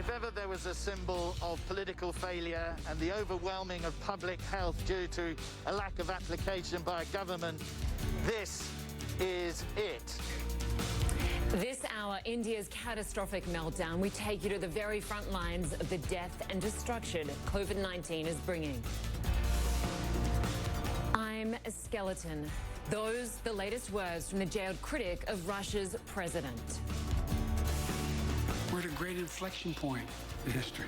If ever there was a symbol of political failure and the overwhelming of public health due to a lack of application by a government, this is it. This hour, India's catastrophic meltdown. We take you to the very front lines of the death and destruction COVID-19 is bringing. I'm a skeleton. Those, the latest words from the jailed critic of Russia's president. We're at a great inflection point in history.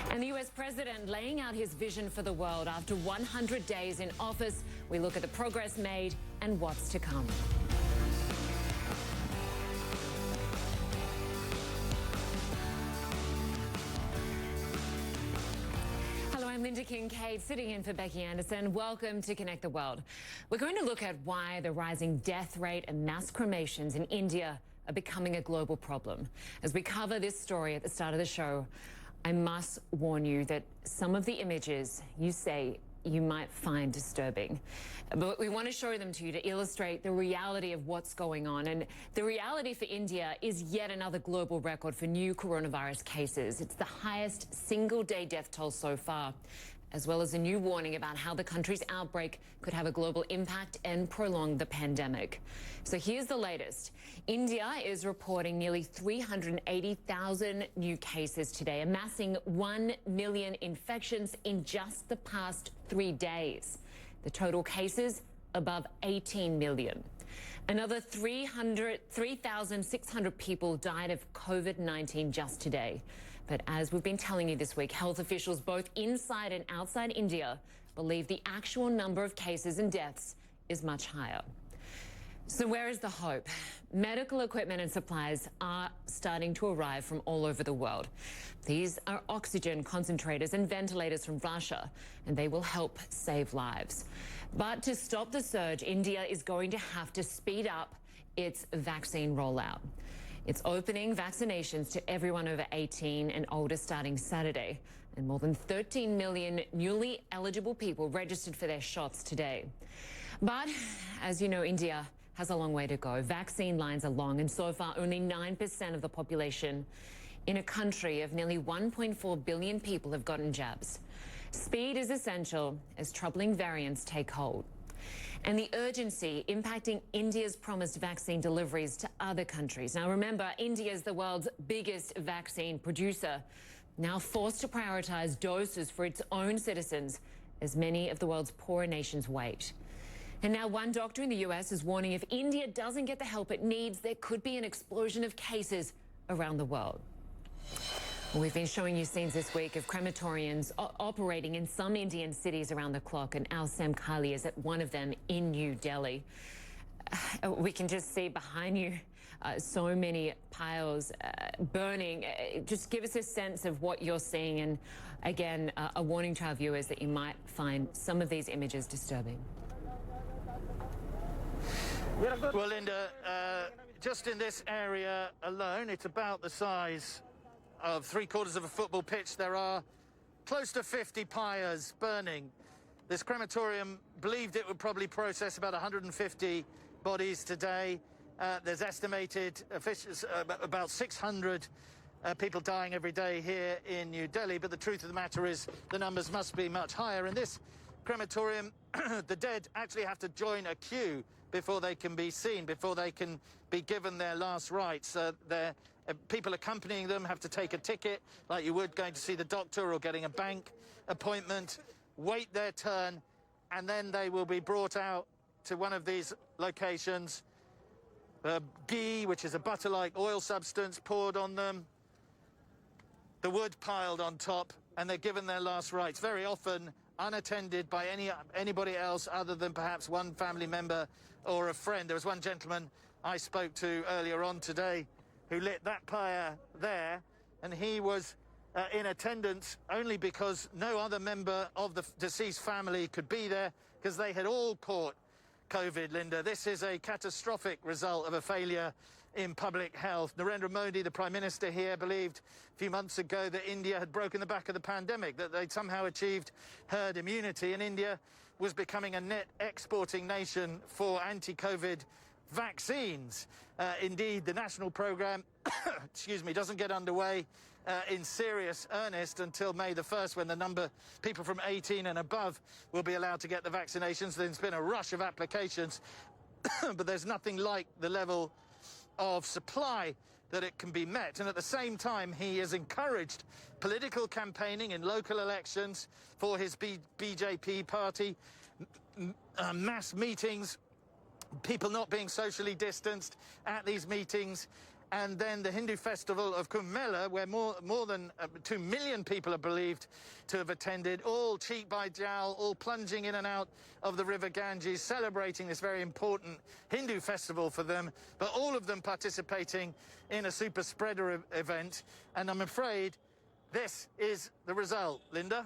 And the US president laying out his vision for the world after 100 days in office. We look at the progress made and what's to come. I'm Lynda Kinkade, sitting in for Becky Anderson. Welcome to Connect the World. We're going to look at why the rising death rate and mass cremations in India are becoming a global problem. As we cover this story at the start of the show, I must warn you that some of the images you say you might find disturbing. But we want to show them to you to illustrate the reality of what's going on. And the reality for India is yet another global record for new coronavirus cases. It's the highest single-day death toll so far, as well as a new warning about how the country's outbreak could have a global impact and prolong the pandemic. So here's the latest. India is reporting nearly 380,000 new cases today, amassing 1 million infections in just the past 3 days. The total cases above 18 million. Another 3,600 people died of COVID-19 just today. But as we've been telling you this week, health officials both inside and outside India believe the actual number of cases and deaths is much higher. So where is the hope? Medical equipment and supplies are starting to arrive from all over the world. These are oxygen concentrators and ventilators from Russia, and they will help save lives. But to stop the surge, India is going to have to speed up its vaccine rollout. It's opening vaccinations to everyone over 18 and older starting Saturday, and more than 13 million newly eligible people registered for their shots today. But as you know, India has a long way to go. Vaccine lines are long, and so far only 9% of the population in a country of nearly 1.4 billion people have gotten jabs. Speed is essential as troubling variants take hold. And the urgency impacting India's promised vaccine deliveries to other countries. Now remember, India is the world's biggest vaccine producer, now forced to prioritize doses for its own citizens as many of the world's poorer nations wait. And now one doctor in the US is warning if India doesn't get the help it needs, there could be an explosion of cases around the world. We've been showing you scenes this week of crematoriums operating in some Indian cities around the clock, and our Sam Kiley is at one of them in New Delhi. We can just see behind you so many piles burning. Just give us a sense of what you're seeing, and again, a warning to our viewers that you might find some of these images disturbing. Well, Lynda, just in this area alone, it's about the size of 3/4 of a football pitch. There are close to 50 pyres burning. This crematorium believed it would probably process about 150 bodies today. There's estimated about 600 people dying every day here in New Delhi, but the truth of the matter is the numbers must be much higher. In this crematorium, the dead actually have to join a queue before they can be seen, before they can be given their last rites. People accompanying them have to take a ticket, like you would going to see the doctor or getting a bank appointment, wait their turn, and then they will be brought out to one of these locations. Ghee, which is a butter-like oil substance, poured on them, the wood piled on top, and they're given their last rites, very often unattended by anybody else other than perhaps one family member or a friend. There was one gentleman I spoke to earlier on today who lit that pyre there, and he was in attendance only because no other member of the deceased family could be there because they had all caught COVID, Lynda. This is a catastrophic result of a failure in public health. Narendra Modi, the Prime Minister here, believed a few months ago that India had broken the back of the pandemic, that they'd somehow achieved herd immunity, and India was becoming a net exporting nation for anti-COVID vaccines. Indeed, the national program, excuse me, doesn't get underway in serious earnest until May the 1st, when the number people from 18 and above will be allowed to get the vaccinations. There's been a rush of applications, but there's nothing like the level of supply that it can be met. And at the same time, he has encouraged political campaigning in local elections for his BJP party, mass meetings, people not being socially distanced at these meetings, and then the Hindu festival of Kumbh Mela, where more than 2 million people are believed to have attended, all cheek by jowl, all plunging in and out of the river Ganges, celebrating this very important Hindu festival for them, but all of them participating in a super spreader event. And I'm afraid this is the result, Lynda.